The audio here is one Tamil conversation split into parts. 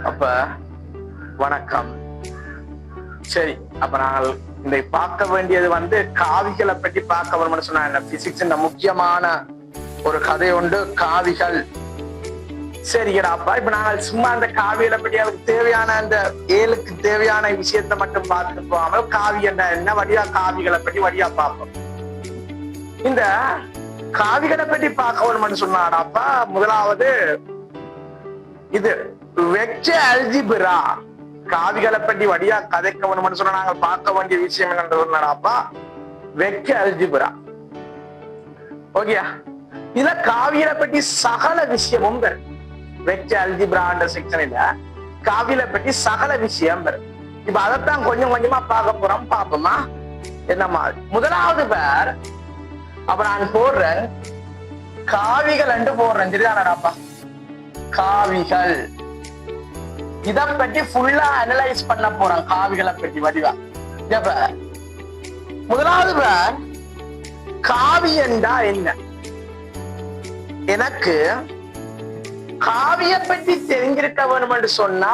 அப்ப வணக்கம். சரி, அப்ப நாங்கள் இந்த பார்க்க வேண்டியது காவிகளை பற்றி பார்க்க வரணும்னு சொன்னா பிசிக்ஸ் முக்கியமான ஒரு கதை உண்டு, காவிகள். சரிங்கடாப்பா, இப்ப நாங்கள் சும்மா அந்த காவிகளை பற்றி அவருக்கு தேவையான அந்த ஏழுக்கு தேவையான விஷயத்தை மட்டும் பார்த்துட்டு போகாமல் காவி என்ன வழியா காவிகளை பற்றி வழியா பார்ப்போம். இந்த காவிகளை பற்றி பார்க்க வரணும்னு சொன்னாடாப்பா, முதலாவது இது வெக்டர் அல்ஜிப்ரா. காவிகளை பற்றி வழியா கதைக்க வேணும்னு சொன்னா நாங்கள் பார்க்க வேண்டிய விஷயம் என்னன்றா வெக்டர் அல்ஜிப்ரா. ஓகேயா, இதுல காவியலை பற்றி சகல விஷயமும் பெறும். வெக்டர் அல்ஜிப்ரான்ற செக்ஷன்ல காவியலை பற்றி சகல விஷயம் பெறும். இப்ப அதைத்தான் கொஞ்சம் கொஞ்சமா பார்க்க போறோம். பாப்போமா என்ன மாதிரி. முதலாவது பேர் அப்ப நான் போடுறேன் காவிகள் என்று போடுறேன். சரிதானடாப்பா, காவிகள். இத பற்றி ஃபுல்லா அனலைஸ் பண்ண போறோம். காவிகளை பற்றி வடிவா. முதலாவது பேர் காவி என்றா என்ன. எனக்கு காவிய பற்றி தெரிஞ்சிருக்க வேணும் என்று சொன்னா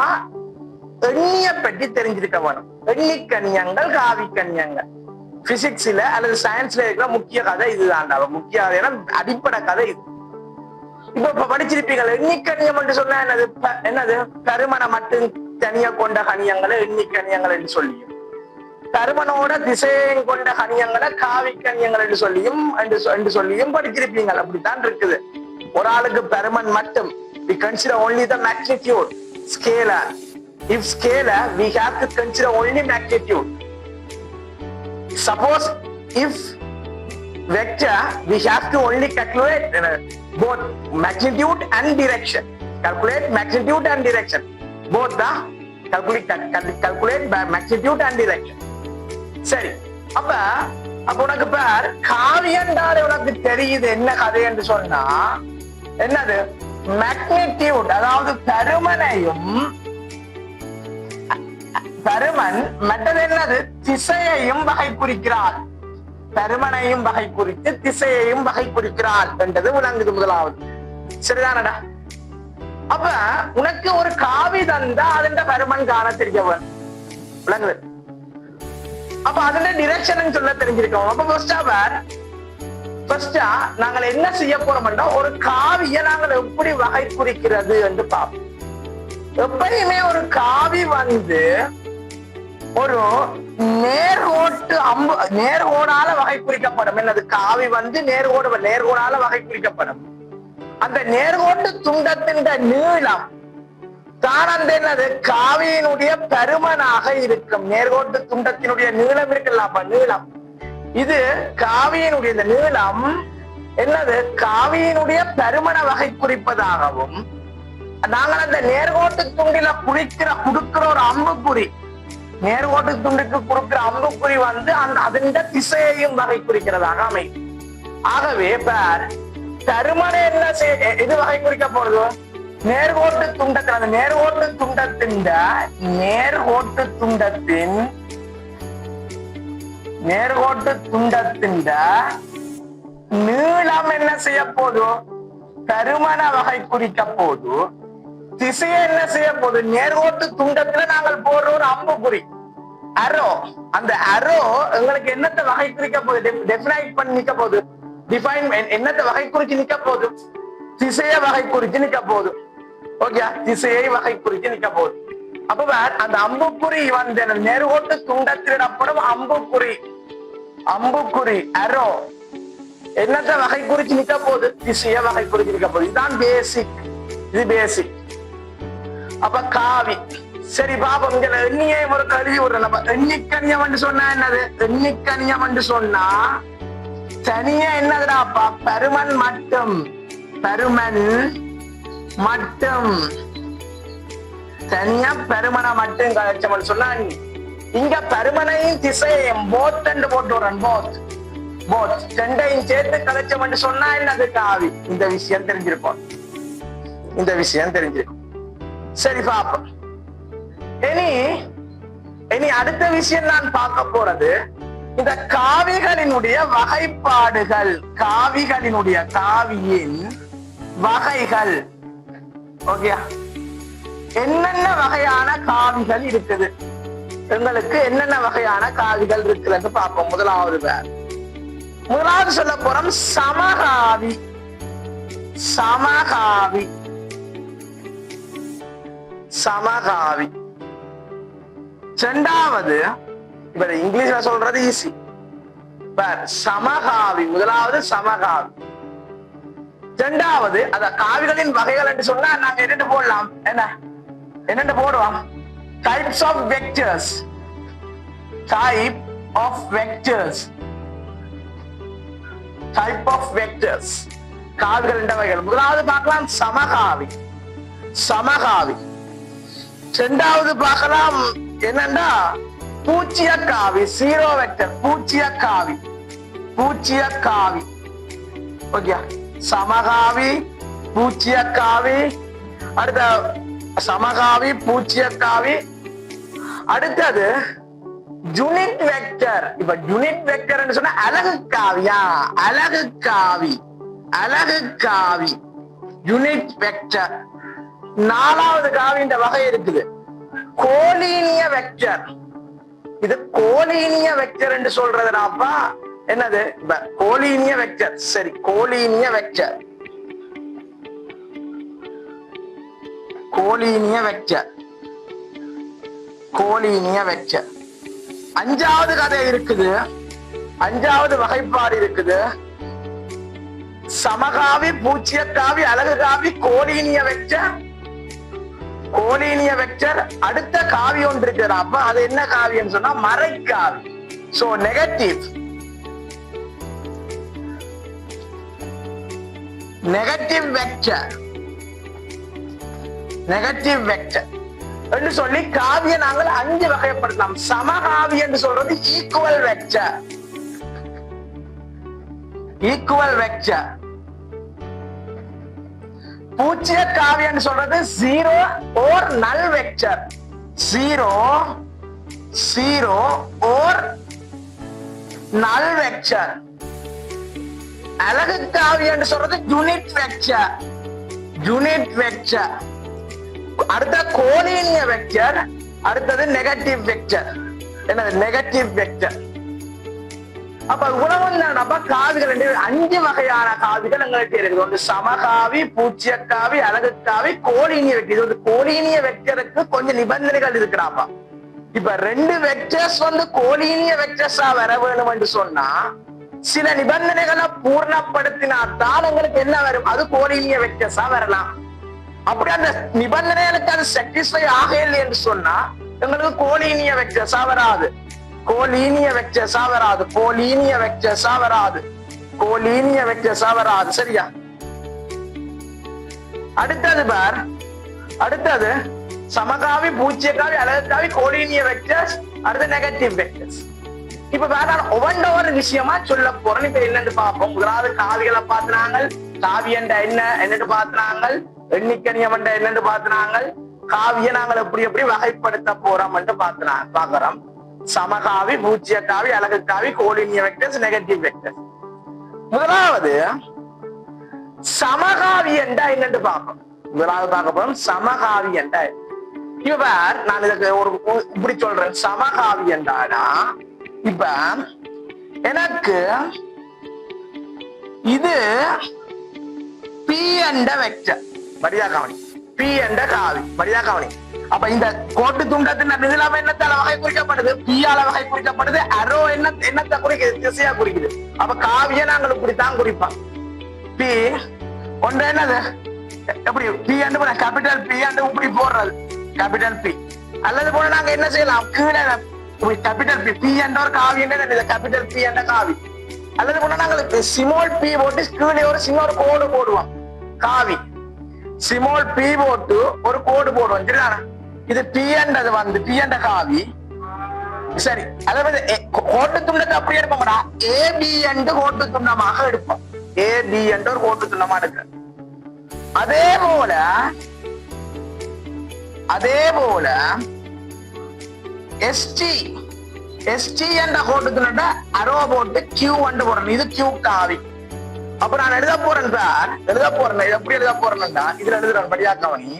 எண்ணிய பற்றி தெரிஞ்சிருக்க வேணும். எண்ணிக்கணியங்கள், காவி கணியங்கள். பிசிக்ஸ்ல அல்லது சயின்ஸ்ல இருக்கிற முக்கிய கதை இதுதான்டா. முக்கிய கதை அடிப்படை கதை இது. இப்ப படிச்சிருப்பீங்க. எண்ணிக்கணியம் என்று சொன்னா என்னது கருமண மட்டும் தனியா கொண்ட கணியங்களை எண்ணிக்கணியங்கள் என்று சொல்லியும், கருமனோட திசையம் கொண்ட கணியங்களை காவி கணியங்கள் என்று சொல்லியும் படிச்சிருப்பீங்க. அப்படித்தான் இருக்குது. ஒரு ஆளுக்கு பெருமன் மட்டும் we consider only the magnitude scalar. If scalar, we have to consider only magnitude. Suppose if vector, we have to only calculate both magnitude and direction. Calculate magnitude and direction. Both the calculate by magnitude and direction. சரி, அப்ப உனக்கு பேர் காவியன்றாலே உனக்கு தெரியுது என்ன கதை என்று சொன்னா என்னது மேக்னிடியூட். அதாவது பருமனையும் பருமன் மற்றது என்னது திசையையும் வகை குறிக்கிறார். பருமனையும் வகை குறித்து திசையையும் வகை குறிக்கிறார் என்றது விளங்குது. முதலாவது சரிதானடா. அப்ப உனக்கு ஒரு காவி தந்தா அதன் பருமன் காண தெரியவன் விளங்குது. அப்ப அதோட டிரெக்ஷன் சொல்ல தெரிஞ்சிருக்கோம். அப்ப ஃபர்ஸ்டா நாங்கள் என்ன செய்ய போறோம்னா ஒரு காவியை நாங்கள் எப்படி வகை குறிக்கிறது என்று பார்ப்போம். எப்பயுமே ஒரு காவி ஒரு நேர்கோடால வகை குறிக்கப்படும். என்னது காவி நேர்கோடால வகை குறிக்கப்படும். அந்த நேர்கோட்டு துண்டத்தின் நீளம் தான் அந்த என்னது காவியினுடைய பருமனாக இருக்கும். நேர்கோட்டு துண்டத்தினுடைய நீளம் இருக்குல்ல, நீளம். இது காவியினுடைய இந்த நீளம் என்னது காவியினுடைய பருமன வகை குறிப்பதாகவும், நாங்கள் அந்த நேர்கோட்டு துண்டில கொடுக்கிற ஒரு அம்புக்குறி, நேர்கோட்டு துண்டுக்கு கொடுக்கிற அம்புக்குறி அதன் திசையையும் வகை குறிக்கிறதாக அமையும். ஆகவே பருமனை என்ன இது வகை குறிக்க போறது நேர்கோட்டு துண்டத்தில். அந்த நேர்கோட்டு துண்டத்தின் நீளம் என்ன செய்ய போதும் பருமன வகை குறிக்க போது. திசையை என்ன செய்ய போது நேர்கோட்டு துண்டத்துல நாங்கள் போடுற ஒரு அம்புக்குறி அரோ. அந்த அரோ எங்களுக்கு என்னத்தை வகை குறிக்க போகுது, டெஃபைன் பண்ணி நிக்க போகுது. டிஃபைன் என்னத்தை வகை குறிச்சு நிக்க போகுது, திசையை வகை குறிச்சு நிக்க போகுது. ஓகே, திசையை வகை குறிச்சு நிக்க போகுது. அப்ப அந்த அம்புக்குறி நேர்கோட்டு துண்டத்திடப்படும் அம்புக்குறி அரோ என்னத்தை வகை குறிச்சு நிக்க போகுது, திசையை வகை குறிச்சு நிக்க போகுது. இதுதான் பேசிக். இது பேசிக். அப்ப காவி. சரி பாப்போம், இங்க எண்ணியை ஒரு கருதி விடுறேன். எண்ணிக்கணியம் என்று சொன்னா என்னது, எண்ணிக்கணியம் என்று சொன்னா தனியா என்னதுடாப்பா பருமன் மட்டும் தனியா பருமனை மட்டும் கழிச்சோம்னு சொன்னா இங்க பருமனையும் திசையையும் போத் போட்டு விடுறேன். போத் ரெண்டையும் சேர்த்து கழிச்சோம்னு சொன்னா என்னது காவி. இந்த விஷயம் தெரிஞ்சிருக்கும். சரி பாப்போம். இனி அடுத்த விஷயம் நான் பார்க்க போறது இந்த காவிகளினுடைய வகைப்பாடுகள். காவியின் வகைகள். ஓகே, என்னென்ன வகையான காவிகள் இருக்குது, எங்களுக்கு என்னென்ன வகையான காவிகள் இருக்குதுன்னு பார்ப்போம். முதலாவது சொல்ல போறோம் சமகாவி. சமகாவி சமகாவி. இரண்டாவது, இப்ப இங்கிலீஷ்ல சொல்றது ஈஸி. சமகாவி முதலாவது சமகாவி. இரண்டாவது அத காவிகளின் வகைகள் என்று சொன்னா நாங்க என்னென்ன போடலாம், என்னென்ன போடுவோம்? Types of vectors. Type of vectors. Type of vectors. காவிகள் என்ற வகைகள். முதலாவது பார்க்கலாம் சமகாவி. சமகாவி. இரண்டாவது பார்க்கலாம் என்னன்னா பூச்சிய காவி. Zero vector. பூச்சிய காவி. பூச்சிய காவி. ஓகே. சமகாவி, பூச்சிய காவி. அடுத்த சமகாவி, பூச்சிய காவி. அடுத்தது யூனிட் வெக்டர். இப்ப யூனிட் வெக்டர் சொன்னா அலகு காவியா? அலகு காவி. அலகு காவி. Unit vector. நாலாவது காவின்ற வகை இருக்குது கோலீனிய வெக்டர். இது கோலீனிய வெக்டர் என்று சொல்றதுனாப்பா என்னது? கோலீனிய வெக்டர். சரி, கோலீனிய வெக்டர். கோலீனிய வெக்டர். கோலீனிய வெக்டர். அஞ்சாவது கதை இருக்குது. அஞ்சாவது வகைப்பாடு இருக்குது. சமகாவி, பூச்சிய காவி, அலகு காவி, கோலீனிய வெக்டர். கோலீனிய வெக்டர். அடுத்த காவி ஒன்று இருக்கிற, அப்ப அது என்ன காவியம் சொன்னா மறைக்காவி. So negative. Negative vector. Negative vector என்று சொல்லி காவிய நாங்கள் 5 வகைப்படுத்தலாம். சமகாவி என்று சொல்றது ஈக்குவல் வெக்டர். Equal vector. பூச்சிய காவி என்று சொல்றது ஜீரோ ஓர் நல் வெக்டர். ஜீரோ ஜீரோ ஓர் நல் வெக்டர். அலகு காவி என்று சொல்றது யூனிட் வெக்டர். Unit vector. அடுத்த கோலீனிய வெக்டர். அடுத்தது நெகட்டிவ் வெக்டர். என்னது? Negative vector. அப்ப உணவு காவிகள் 5 வகையான காவிகள் எங்களுக்கு இருக்குது. ஒன்று சமகாவி, பூச்சிய காவி, அலகு காவி, கோலீனிய வெக்டர். இது வந்து கோலீனிய வெக்டருக்கு கொஞ்சம் நிபந்தனைகள் இருக்கிறாப்பா. இப்ப 2 வெக்டர்ஸ் வந்து கோலீனிய வெக்டர்ஸா வர வேணும் என்று சொன்னா சில நிபந்தனைகளை பூர்ணப்படுத்தினாத்தான் எங்களுக்கு என்ன வரும்? அது கோலீனிய வெக்டர்ஸா வரலாம். அப்படி அந்த நிபந்தனைகளுக்கு அது சாட்டிஸ்ஃபை ஆகவில்லை என்று சொன்னா எங்களுக்கு கோலீனிய வெக்டர்ஸா வராது. கோலீனிய வெக்டர்ஸா வராது. கோலீனிய வெக்டர்ஸா வராது. கோலீனிய வெக்டர்ஸா வராது. சரியா? அடுத்தது பார். அடுத்தது சமகாவி, பூச்சிய காவி, அலகு காவி, கோலீனிய வெக்டர்ஸ். அடுத்து நெகட்டிவ் வெக்டர்ஸ். இப்ப வேற ஒவ்வொரு விஷயமா சொல்ல போறோம். இப்ப என்னன்னு பார்ப்போம். முதலாவது காவிகளை பார்த்தினாங்க. காவி என்ற என்னன்னு பார்த்தினாங்க. எண்ணிக்கணியம் என்ற என்னன்னு பார்த்தினாங்க. காவிய நாங்கள் எப்படி எப்படி வகைப்படுத்த போறோம் என்று பார்க்கிறோம். சமகாவி, பூச்சிய காவி, அலகு காவி, கோலீனிய வெக்டர்ஸ், நெகட்டிவ் வெக்டர்ஸ். முதலாவது சமகாவி என்றா என்னன்னு பார்ப்போம். முதலாவது பார்க்க போறோம் சமகாவி என்றா. இப்ப நான் இதுக்கு ஒரு இப்படி சொல்றேன். சமகாவி என்றானா இப்ப எனக்கு இது பி என்ற வெக்டர். சரியா கவனி. பி என்ற காவி. சரியா கவனி. அப்ப இந்த கோட்டு துண்டத்தின் நிதிலாம என்னத்தால வகை குறிக்கப்படுது? பியால வகை குறிக்கப்படுது. அரோ என்னத்தை குறிக்குது? திசையா குறிக்குது. அப்ப காவிய நாங்கள் இப்படித்தான் குறிப்போம். பி ஒன்று என்னது? எப்படி பி என்று கேபிட்டல் பி என்று இப்படி போடுறது கேபிட்டல் பி. அல்லது போல நாங்க என்ன செய்யலாம்? கீழே கேபிட்டல் பி. பி என்ற ஒரு காவி என்ன? கேபிட்டல் பி என்ற காவி. அல்லது போல நாங்களுக்கு ஸ்மால் பி போட்டு கீழே ஒரு சின்ன ஒரு கோடு போடுவோம். காவி ஸ்மால் பி போட்டு ஒரு கோடு போடுவோம். சரிதானா? இது பி என்றது வந்து பி என்ற காவி. சரி, அதாவது கோட்டு துண்டத்தை அப்படியே எடுப்போம்னா ஏபி என்று கோட்டு துண்டமாக எடுப்போம். ஏபி என்ற ஒரு கோட்டு துண்டமா எடுக்க. அதே போல எஸ்டி என்ற கோட்டு துண்ட அரோ போட்டு கியூ என்று போறேன். இது கியூ காவி. அப்ப நான் எழுத போறேன் சார். எழுத போறேன். எப்படி எழுத போறேன்னா இதுல எழுதுறேன். படியா கவனி.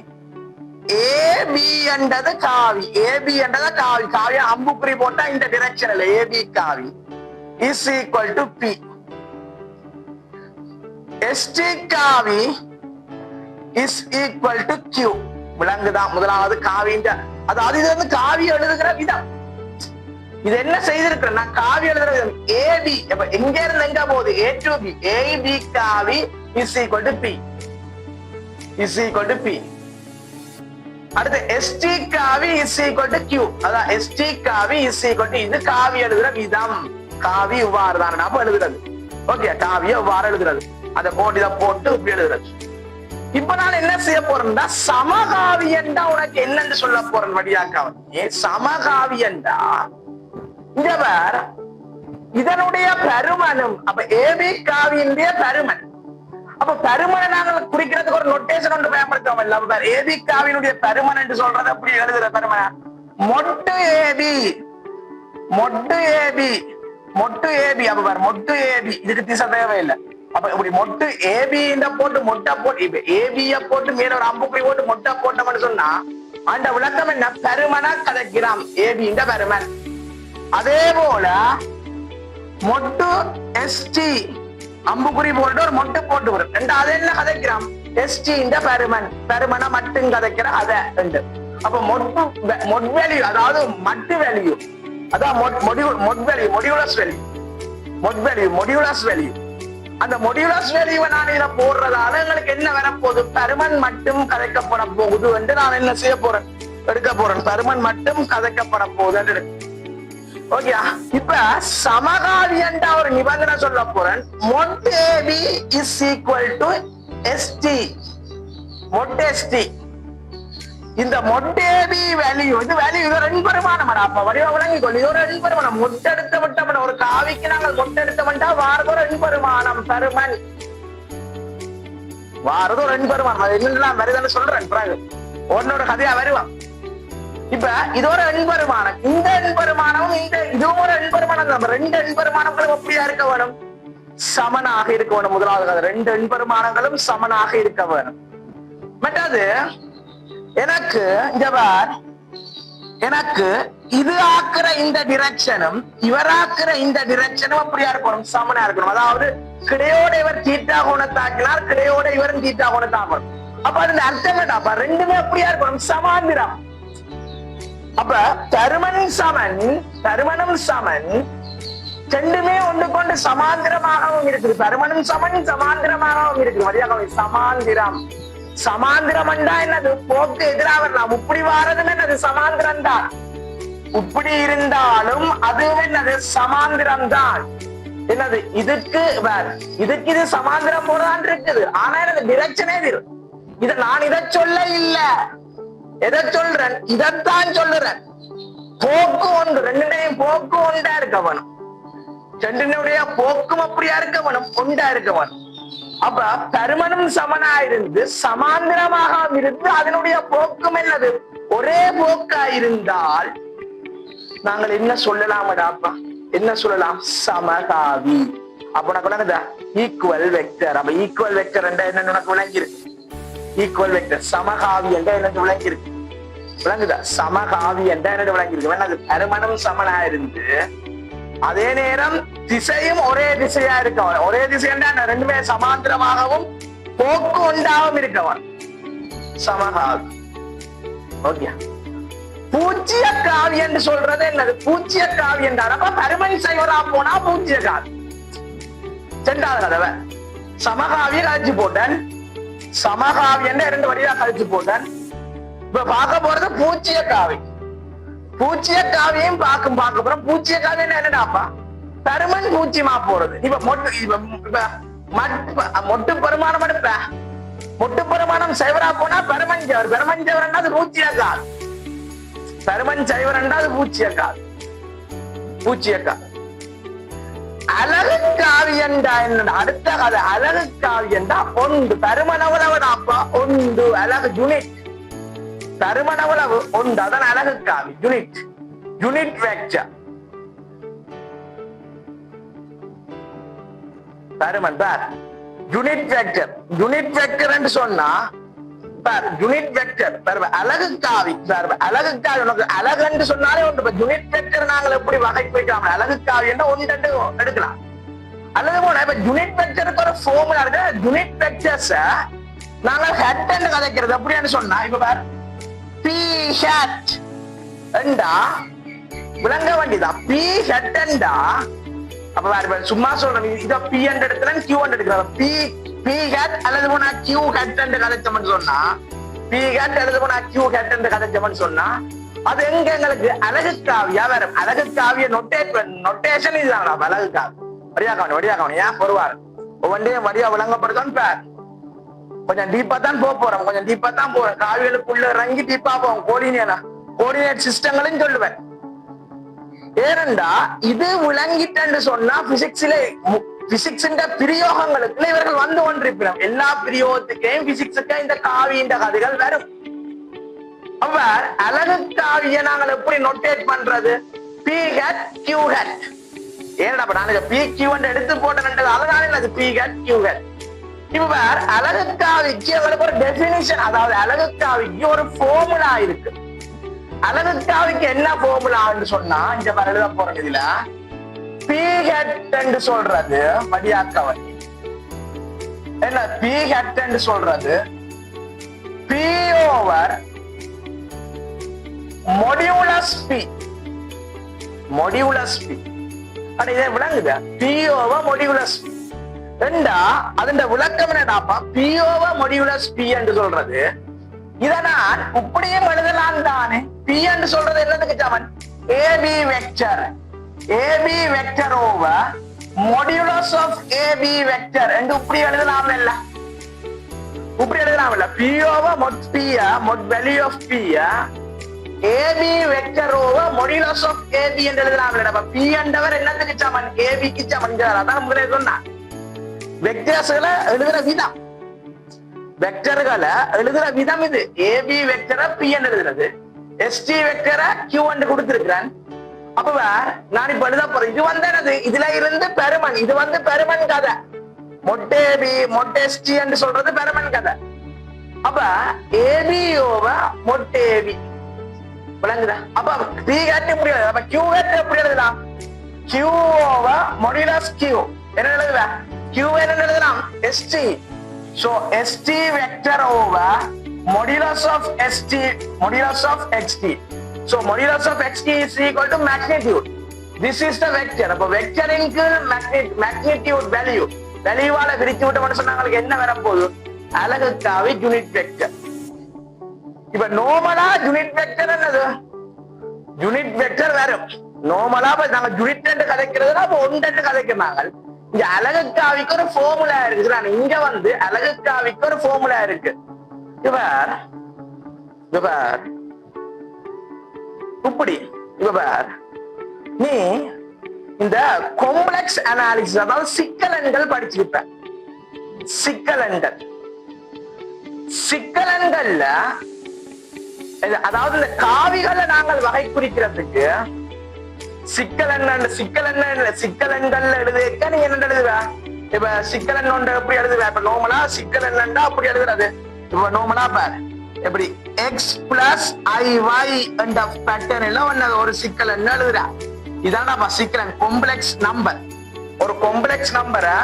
ஏபி என்றது காவி, ஏபி என்றது காவி, காவியா அம்புக்குறி போட்டா இந்த டிரெக்ஷன்ல ஏபி காவி is equal to P. ST காவி இஸ் ஈக்குவல் டு கியூ. விலங்குதான் முதலாவது காவின்ற, அதாவது இது வந்து காவி எழுதுகிற விதம். இது என்ன செய்திருக்கிறேன் நான் காவி எழுதுற விதம். ஏபி எங்க இருந்து எங்க போகுது, ஏ டு பி, ஏபி காவி is equal to P, is equal to P. அடுத்து எஸ்டி காவி இஸ் ஈக்குவல் டு கியூ, அதான் எஸ்டி காவி இஸ் ஈக்குவல் டு, இது காவி எழுதுற விதம். காவி இவ்வாறு தான் நாம எழுதுறது. ஓகே, காவிய இவ்வாறு எழுதுறது, அந்த போட்டு இதை போட்டு இப்படி எழுதுறது. இப்ப நான் என்ன செய்ய போறேன்னா சமகாவி என்றா உனக்கு என்னன்னு சொல்ல போறேன் வடியாக்காவே. சமகாவி என்றா இந்த வேற இதனுடைய பருமனும், அப்ப ஏபி காவியினுடைய பருமன். அப்ப பருமனை நாங்கள் குறிக்கிறதுக்கு ஒரு நொட்டேஷன் ஒன்று பயன்படுத்துவோம் இல்ல. ஏபி காவியினுடைய பருமன் என்று சொல்றது அப்படி எழுதுற பருமன மொட்டு ஏபி, மொட்டு ஏபி, மொட்டு ஏபி. அப்ப பாரு மொட்டு ஏபி, இதுக்கு திசை தேவையில்லை. அப்ப இப்படி மொட்டு ஏபி போட்டு மொட்டை போட்டு, இப்ப ஏபிய போட்டு மேல ஒரு அம்புக்குறி போட்டு மொட்டை போட்டோம்னு சொன்னா அந்த விளக்கம் என்ன, பருமனா கதைக்கிறான் ஏபி இந்த பருமன். அதே போல மொட்டு எஸ்டி அம்புக்குறி போட்டு ஒரு மொட்டை போட்டு வரும் ரெண்டு, அதை என்ன கதைக்கிறான் எஸ்டி இந்த பருமன், பருமனா மட்டும் கதைக்கிற அதை ரெண்டு. அப்ப மொட்டு மொட் வேல்யூ, அதாவது மட்டு வேல்யூ, அதான் மொட் வேல்யூ, மொடியூலஸ் வேல்யூ, மொட் வேல்யூ, மொடியூலஸ் வேல்யூ. அந்த மொடியூலஸ் வேல்யூவை நான் இதுல போடுறதால எங்களுக்கு என்ன வரப்போகுது, பருமன் மட்டும் கதைக்கப்பட போகுது என்று நான் என்ன செய்ய போறேன், எடுக்க போறேன். பருமன் மட்டும் கதைக்கப்பட போகுது. ஓகே, இப்ப சமகாவி என்ற ஒரு நிபந்தனை சொல்ல போறேன். Mod AB is equal to ST, mod ST. இந்த மொட் ஏபி வேல்யூ, இது வேல்யூ இது ரெண்டு பரிமாணம். அப்ப வடிவ விளங்கி கொள்ளு, இது ஒரு ரெண்டு பரிமாணம். மொட்டெடுத்த விட்டோம், ஒரு காவிக்கு நாங்கள் மொட்டெடுத்த விட்டா வாரதோ ரெண்டு பரிமாணம் பருமன், வாரதோ ரெண்டு பரிமாணம். அது என்னெல்லாம் வருதுன்னு சொல்றேன் பிறகு உன்னோட கதையா வருவான். இப்ப இது ஒரு எண்பெருமானம், இந்த எண்பெருமானமும் இந்த இதுவும் ஒரு எண்பெருமானம். நம்ம ரெண்டு எண்பெருமானங்களும் எப்படியா இருக்க வேணும், சமனாக இருக்க வேணும். முதலாவது கதை, ரெண்டு எண்பெருமானங்களும் சமனாக இருக்க வேணும். மற்றது எனக்கு இந்த பார், எனக்கு இது ஆக்குற இந்த டிரெக்ஷனும் இவராக்குற இந்த டிரெக்ஷனும் அப்படியா இருக்கணும், சமனா இருக்கணும். அதாவது கிடையோட இவர் தீட்டா கோணத்தாக்கினார், கிடையோட இவரும் தீட்டா கோணத்தாக்கணும். அப்ப அதுல அர்த்தம் என்ன, அப்ப ரெண்டுமே அப்படியா இருக்கணும், சமாந்திரம். அப்ப தருமனும் சமன், தருமனும் சமன், ரெண்டுமே ஒன்று கொண்டு சமாந்திரமாகவும் இருக்குது. தருமனும் சமன் சமாந்திரமாகவும் இருக்குது. வழியாக சமாந்திரம், சமாந்திரம் என்றா என்னது, போக்கு எதிராக வரலாம். இப்படி வாரதும் என்னது, சமாந்திரம் தான். இப்படி இருந்தாலும் அதுவும் என்னது, சமாந்திரம் தான். என்னது இதுக்கு இதுக்கு இது சமாந்திரம் போறதான் இருக்குது. ஆனா எனக்கு டிரெக்ஷனே தெரியும். இத நான் இதை சொல்ல இல்ல, எதை சொல்றேன், இதைத்தான் சொல்லுறேன். போக்கு ஒன்று, ரெண்டுடையும் போக்கு ஒன்றா இருக்க வேணும். ரெண்டினுடைய போக்கும் அப்படியா இருக்க வேணும், ஒன்றா இருக்க வேணும். அப்ப தருமனும் சமனா இருந்து சமாந்திரமாக இருந்து அதனுடைய போக்கும் என்னது, ஒரே போக்கா இருந்தால் நாங்கள் என்ன சொல்லலாம்டாப்பா, என்ன சொல்லலாம், சமகாவி. அப்ப உனக்கு விளங்குதா, ஈக்குவல் வெக்டர். அப்ப ஈக்குவல் வெக்டர் என்ற என்ன உனக்கு விளங்கிருக்கு, ஈக்குவல் வெக்டர். சமகாவி என்ற எனக்கு விளங்கிருக்கு, விளங்குதா, சமகாவி என்ற எனக்கு விளங்கிருக்கு. வேணா தருமனும் சமனா இருந்து அதே நேரம் திசையும் ஒரே திசையா இருக்கவன், ஒரே திசையா ரெண்டுமே சமாந்திரமாகவும் போக்கு உண்டாகவும் இருக்கவன் சமகாவி. ஓகே, பூஜ்ய காவி என்று சொல்றது என்னது, பூஜ்ய காவி என்றால் அப்ப பருமன் சைவரா போனா பூஜ்ய காவி. ரெண்டாவது கதவை சமகாவியை கழிச்சு போட்டேன், சமகாவி என்ற இரண்டு வழியா கழிச்சு போட்டேன். இப்ப பார்க்க போறது பூஜ்ய காவி. பூச்சிய காவியும் பார்க்க போறோம். பூச்சிய காவி என்னடாப்பா, தருமன் பூச்சியமா போறது. இப்ப மொட்டு பெருமானம் எடுப்ப, மொட்டு பெருமானம் சைவரா போனா பெருமன் சைவர், பெருமன் சைவர் அது பூச்சிய கால், பெருமன் சைவர் அது பூச்சிய கால், பூச்சிய கால். அழகு காவி என்றா என்ன, அடுத்த கதை அழகு காவி என்றா ஒன்று, தருமனவளவனாப்பா ஒன்று, அழகு யூனிட், தருமனவளவு ஒன்று, அதன் அழகு காவி யூனிட், யூனிட் வெக்டர். தருமன் பார் யூனிட் வெக்டர், யூனிட் வெக்டர் என்று சொன்னா யூனிட் வெக்டர் அலகு காவி அலகு காவி உனக்கு அலகுன்னு சொன்னாலே ஒன்று யூனிட் வெக்டர் நாங்கள் எப்படி வகைப்படுத்தலாம் அலகு காவி என்ன ஒன்று எடுக்கலாம் அல்லது போன இப்ப யூனிட் வெக்டருக்கு ஒரு ஃபார்முலா இருக்கு யூனிட் வெக்டர்ஸ் நாங்கள் ஹெட் என்று கதைக்கிறது அப்படின்னு சொன்னா இப்ப பார் பி ஹெட் என்றா விளங்க வேண்டியதான் பி ஹெட் என்றா அப்ப வேற சும்மா சொல்றேன் இத பி என்ற இடத்துல கியூ என்ற எடுக்கிறாங்க பி ஹெட் அல்லது போனா கியூ ஹெட் என்று கதைச்சோம்னு சொன்னா பி ஹெட் அல்லது போனா கியூ ஹெட் என்று கதைச்சோம்னு சொன்னா அது எங்க எங்களுக்கு அலகு காவியா வேற அலகு காவிய நொட்டேஷன் இதுதான் அலகு காவி வடியாக்கவனி ஏன் பொறுவார் ஒவ்வொன்றையும் வடியா விளங்கப்படுதான் பேர் கொஞ்சம் டீப்பா தான் போறோம் கொஞ்சம் டீப்பா தான் போறோம் காவியலுக்குள்ள இறங்கி டீப்பா போவோம் கோஆர்டினேட் சிஸ்டங்களும் சொல்லுவேன் ஏனென்றா இது விளங்கிட்டு சொன்னா பிசிக்ஸ் பிரயோகங்களுக்கு இவர்கள் வந்து கொண்டிருப்பினோம் எல்லா பிரயோகத்துக்கையும் பிசிக்ஸுக்கு இந்த காவியின் கதைகள் வரும் அவர் அலகு காவிய நாங்கள் எப்படி நோட்டேட் பண்றது பி ஹெட் கியூ ஹெட் ஏன்னா நான் பி கியூ எடுத்து போட்டேன் அதனால அது பி ஹெட் கியூ ஹெட் இப்ப வேற அலகு காவிக்கு அவருக்கு ஒரு டெபினிஷன் அதாவது அலகு காவிக்கு ஒரு ஃபார்முலா இருக்கு அலகு காவிக்கு என்ன ஃபார்முலான்னு சொன்னா இந்த மாதிரி எழுத போறது இதுல பி ஹெட் சொல்றது வடியாக்கவன் என்ன பி ஹெட் சொல்றது பி ஓவர் மொடியூலஸ் பி இதை விளங்குது பி ஓவர் மொடியூலஸ் பி ரெண்டா அதன் விளக்கம் என்னடாப்பா பி ஓவர் மொடியூலஸ் பி என்று சொல்றது இதை நான் இப்படியும் எழுதலாம் தானே பி என்று சொல்றது என்னதுக்கு சமன் AB vector over modulus of AB vector என்று இப்படி எழுதலாம் இல்ல இப்படி எழுதலாம் இல்ல பி ஓவர் மொட் பியா மொட் வேல்யூ ஆஃப் பியா AB vector over modulus of AB என்று எழுதலாம் இல்ல பி என்றவர் என்னதுக்கு சமன் ஏபிக்கு சமன் அதான் உங்களுக்கு சொன்னா வெக்டர்ஸ்களை எழுதுற விதம் வெக்டர்களை எழுதுற விதம் இது ஏபி வெக்டரை பி என்று எழுதுறது எஸ்டி வெக்டரை கியூ என்று கொடுத்திருக்கிறேன் அப்ப நான் இப்ப எழுத போறேன் இது வந்து என்னது இதுல இருந்து பெருமன் இது வந்து பெருமன் கதை மொட்டேபி மொட்டெஸ்டி என்று சொல்றது பெருமன் கதை அப்ப ஏபி ஓவர் மொட்டேபி விளங்குதா அப்ப பி ஹெட் எப்படி எழுதுது அப்ப கியூ ஹெட் எப்படி எழுதலாம் கியூ ஓவர் மொடியூலஸ் கியூ என்ன எழுதுவ Q என்ன எழுதலாம் ST so ST vector over modulus of ST modulus of XT so modulus of XT is equal to magnitude this is the vector அப்ப வெக்டரிங்க்கு magnitude value வால பிரிச்சு விட்டோம்னு சொன்னாங்களுக்கு என்ன வர போகுது அலகு காவி யூனிட் வெக்டர் இப்ப நார்மலா யூனிட் வெக்டர் என்னது யூனிட் வெக்டர் வரும் நார்மலா நாங்க யூனிட் என்று கதைக்கிறதுனா அப்ப ஒன்று கதைக்கிறாங்க இங்க அலகு காவிக்கு ஒரு ஃபார்முலா இருக்கு இங்க வந்து அலகு காவிக்கு ஒரு ஃபார்முலா இருக்கு இப்படி நீ இந்த காம்ப்ளெக்ஸ் அனாலிசிஸ் அதாவது சிக்கலன்கள் படிச்சிருப்ப சிக்கலன்கள்ல அதாவது இந்த காவிகளை நாங்கள் வகை குறிக்கிறதுக்கு சிக்கலன்கள் எழுதுக்க நீ என்ன எழுதுவ இப்ப சிக்கலன் ஒன்று எப்படி எழுதுவ இப்ப நோமலா சிக்கலன் அப்படி எழுதுறது இப்ப நோமலா பாரு எப்படி எக்ஸ் பிளஸ் ஐஒய் என்ற பேட்டர்ன்ல ஒரு சிக்கலன் எழுதுறா இதான்ப்பா சிக்கலன் காம்ப்ளெக்ஸ் நம்பர் ஒரு காம்ப்ளெக்ஸ் நம்பரை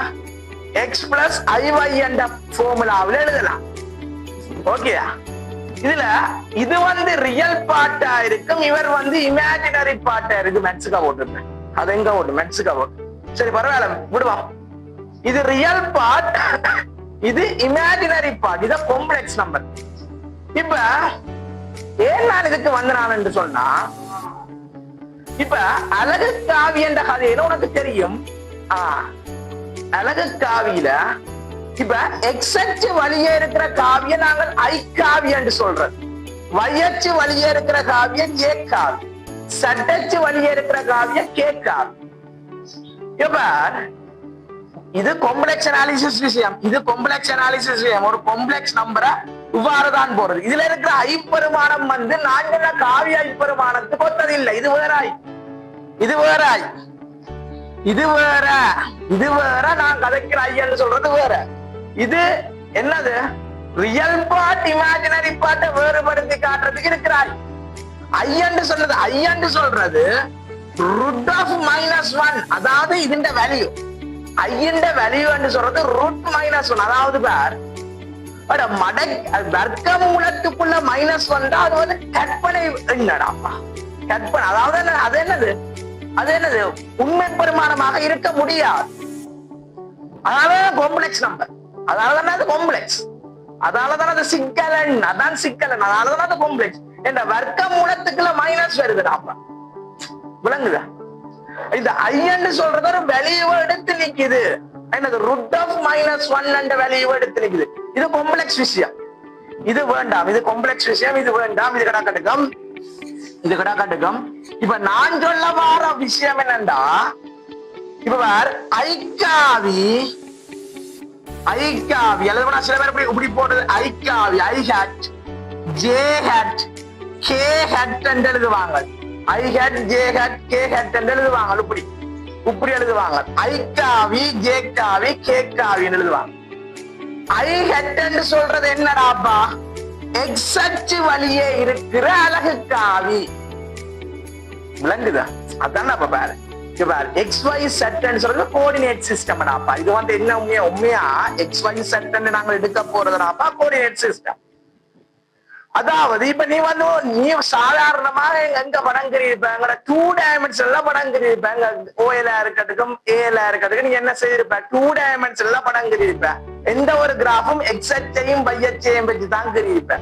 எக்ஸ் பிளஸ் ஐஒய் என்ற ஃபார்முலாவில் எழுதலாம் ஓகேயா இதுல இது வந்து ரியல் பார்ட்டா இருக்கும் இவர் வந்து இமேஜினரி பார்ட்டா இருக்கு மெட்ஸுக்கா போட்டுருப்பேன் அது எங்க ஓட்டு மெட்ஸுக்கா ஓட்டு சரி பரவாயில்ல விடுவோம் இது ரியல் பார்ட் இது இமேஜினரி பார்ட் இது காம்ப்ளெக்ஸ் நம்பர் இப்ப ஏன் நான் இதுக்கு வந்தேன் என்று சொன்னா இப்ப அழகு காவி என்ற கதையில உனக்கு தெரியும் அழகு காவியில இப்ப எக்ஸச்சு வழியே இருக்கிற காவிய நாங்கள் ஐ காவியம் என்று சொல்றோம் வயச்சு வழியே இருக்கிற காவியம் ஏ காவி சட்டச்சு வழியே இருக்கிற காவியம் கே காவி இப்ப இது காம்ப்ளெக்ஸ் அனாலிசிஸ் விஷயம் ஒரு காம்ப்ளெக்ஸ் நம்பரை இவ்வாறுதான் போறது இதுல இருக்கிற ஐப்பெருமானம் வந்து நாங்கள் காவிய ஐப்பெருமானத்துக்கு ஒத்ததில்லை இது வேற நான் கதைக்கிற ஐயன்னு சொல்றது வேற இது என்னது ரியல் பார்ட் இமேஜினரி பார்ட்டை வேறுபடுத்தி காட்டுறதுக்கு இருக்கிறாய். ஐயன்னு சொன்னது ஐயன்னு சொல்றது ரூட் ஆஃப் -1, அதாவது இதுண்ட வேல்யூ. ஐயண்ட வேல்யூ சொல்றது ரூட் -1, அதாவது பார் வர்க்க மூலத்துக்குள்ள -1 அது வந்து கற்பனை என்னடாப்பா, கற்பனை. அதாவது அது என்னது, அது என்னது, உண்மை பெருமானமாக இருக்க முடியாது. அதனால காம்ப்ளெக்ஸ் நம்பர், அதனாலதானே அது காம்ப்ளெக்ஸ், அதனாலதானே அது சிக்கலன், அதான் சிக்கலன், அதனாலதானே அது காம்ப்ளெக்ஸ். இந்த வர்க்க மூலத்துக்குள்ள மைனஸ் வருதுடாப்பா, விளங்குதா? இந்த ஐயன்னு சொல்றது ஒரு வேல்யூவை எடுத்து நிக்குது. என்னது ரூட் ஆஃப் -1 என்ற வேல்யூவை எடுத்து நிக்குது. இது காம்ப்ளெக்ஸ் விஷயம், இது வேண்டாம், இது காம்ப்ளெக்ஸ் விஷயம், இது வேண்டாம், இது கடக்கட்டுக்கும், இது கடக்கட்டுக்கும். இப்ப நான் சொல்ல வார விஷயம் என்னண்டா, இப்ப வேற ஐக்காவி எழுதுனா சில பேர் இப்படி போடுறது. ஐக்காவி i hat j hat k hat என்று எழுதுவாங்க. I hat j hat k hat என்று எழுதுவாங்க. இப்படி இப்படி எழுதுவாங்க. ஐக்காவி ஜே காவி கே காவி எழுதுவாங்க. ஐ ஹேட் என்று சொல்றது என்னடாப்பா, எக்ஸ் அச்சு வழியே இருக்கிற அழகு காவி, விளங்குதா? அதான் பாரு, XY செட்னு சொல்றது கோஆர்டினேட் சிஸ்டம்டாப்பா. இது வந்து என்ன உண்மையா XY செட்னு நாங்க எடுக்க போறதுனாப்பா கோஆர்டினேட் சிஸ்டம். அதாவது இப்ப நீ சாதாரணமாக எங்க படம் கிரியிருப்பாங்க, 2 டைமென்ஷன்ல படம் கிரியிருப்பாங்க. ஓஎலா இருக்கட்டுக்கும் ஏலா இருக்கட்டுக்கும் நீ என்ன செய்திருப்ப, 2 டைமென்ஷன்ல படம் கிரியிருப்ப. எந்த ஒரு கிராஃபும் எக்ஸையும் பையச்சையும் பற்றி தான் கிரியிருப்ப.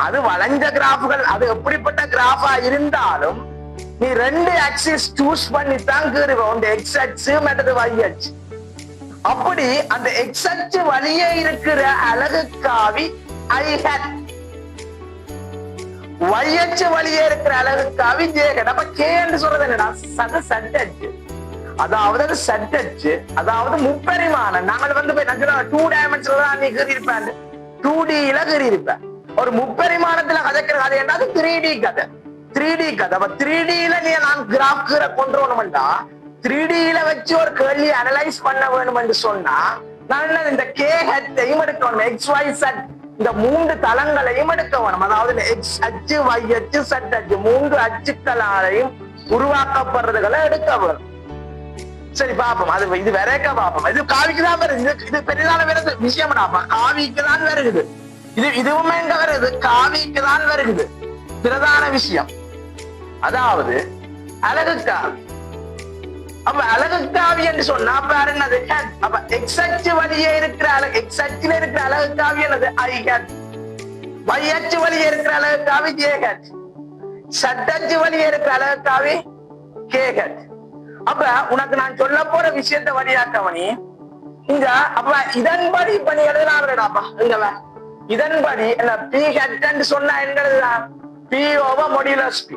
அது வளைஞ்ச கிராஃபுகள், அது எப்படிப்பட்ட கிராஃபா இருந்தாலும் நீ 2 ஆக்சிஸ் சூஸ் பண்ணி தான் கீறுவோம், எக்ஸ் அச்சு மற்றது y அச்சு. அப்படி அந்த எக்ஸ் அச்சு வழியே இருக்கிற அழகு காவி ஐ ஹேட், y அச்சு வழியே இருக்கிற அழகு காவி ஜே ஹேட். அப்ப கே என்று சொல்றது என்னடா, சட்டச்சு, அதாவது அது சட்டச்சு, அதாவது முப்பரிமாணம். நாங்கள் வந்து போய் 2 டைமென்ஷன்ல தான் நீ கீறியிருப்பேன், 2Dல கீறியிருப்பேன். ஒரு முப்பரிமாணத்துல கதைக்கிற கதை என்ன, அது 3D கதை, 3D கதை. 3Dல நீ நான் கிராஃப் கொண்டு வரணும்டா, 3Dல வச்சு ஒரு கேள்வி அனலைஸ் பண்ண வேணும் என்று சொன்னா நான் இந்த கே ஹெட்டையும் எடுக்க வேணும், XY செட் இந்த 3 தளங்களையும் எடுக்க வேணும். அதாவது எக்ஸ் அச்சு y அச்சு செட் அச்சு 3 அச்சுக்களாலையும் உருவாக்கப்படுறதுகளை எடுக்க வேணும். சரி பாப்போம், அது இது வரைக்க பாப்போம். இது காவிக்கு தான் வருது, இது பெரிதான வருது விஷயம், காவிக்கு தான் வருகுது. இதுவுமே எங்க வருது, காவிக்கு தான் வருகுது, பிரதான விஷயம். அதாவது அழகு காவி. அப்ப அழகு காவி என்று சொன்னா பாரு என்னது, அப்ப எக்ஸ் அச்சு வழியே இருக்கிற அழகு, எக்ஸ் அச்சுல இருக்கிற அழகு காவி என்னது ஐ ஹேட், y அச்சு வழியே இருக்கிற அழகு காவி ஜே ஹேட், Z அச்சு வழியே இருக்கிற அழகு காவி கே ஹேட். அப்ப உனக்கு நான் சொல்ல போற விஷயத்தை வழியாக்கவனி இங்க. அப்ப இதன்படி இப்ப நீ எழுதலாம்டாப்பா, இங்க இதன்படி என்ன பி ஹெட் சொன்னா என்ன எழுதலாம், P over modulus P,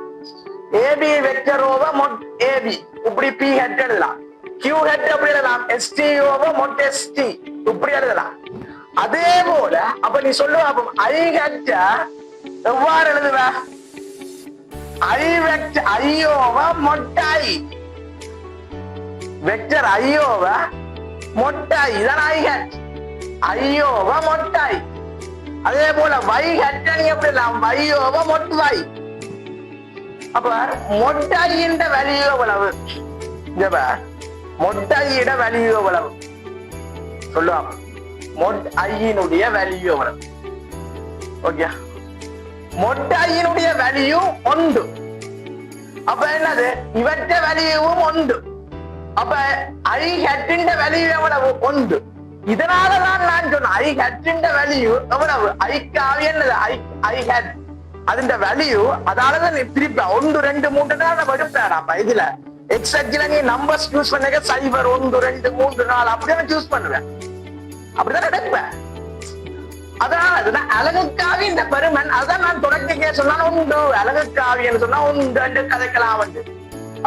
AB vector over mod AB, இப்படி பி ஹெட் எழுதலாம். கியூ ஹெட் அப்படி எழுதலாம், எஸ்டி ஓவர் மோட் எஸ்டி, இப்படி எழுதலாம். அதே போல அப்ப நீ சொல்லுவ ஐ ஹெட் எவ்வாறு எழுதுவ, ஐ வெக்டர் ஐ ஓவர் மொட்டாய், வெக்டர் ஐ ஓவர் மொட்டாய், இதான் ஐ ஹெட், ஐ ஓவர் மொட்டாய். அதே போல y ஹெட் நீ எப்படி எழுதலாம், y ஓவர் மொட் y. அப்ப மொட்டாயின் வேல்யூ எவ்வளவு, மொட்டாயிட வேல்யூ எவ்வளவு சொல்லுவாங்க, மொட்டையினுடைய வேல்யூ எவ்வளவு, ஓகே, மொட்டையினுடைய வேல்யூ 1. அப்ப என்னது, இவற்ற வேல்யூவும் 1. அப்ப ஐ ஹெட்டின் வேல்யூ எவ்வளவு, 1. இதனாலதான் நான் சொன்னேன் ஐ ஹெட்டின் வேல்யூ எவ்வளவு, ஐக்காவி என்னது ஐ ஹெட் அதுண்ட வேல்யூ. அதாலதான் நீ திருப்பி 1 2 3 தான் எடுப்பேன். இதுல எக்ஸ் அச்சுல நீ நம்பர்ஸ் சூஸ் பண்ண 0 1 2 3 4 அப்படிதான் சூஸ் பண்ணுவேன், அப்படிதான் எடுப்பேன். அதனால அழகுக்காவி இந்த பெருமன், அதான் நான் தொடக்க சொன்னாலும் உண்டு, அழகுக்காவின்னு சொன்னா 1 2 கதைக்கலாம் வந்து.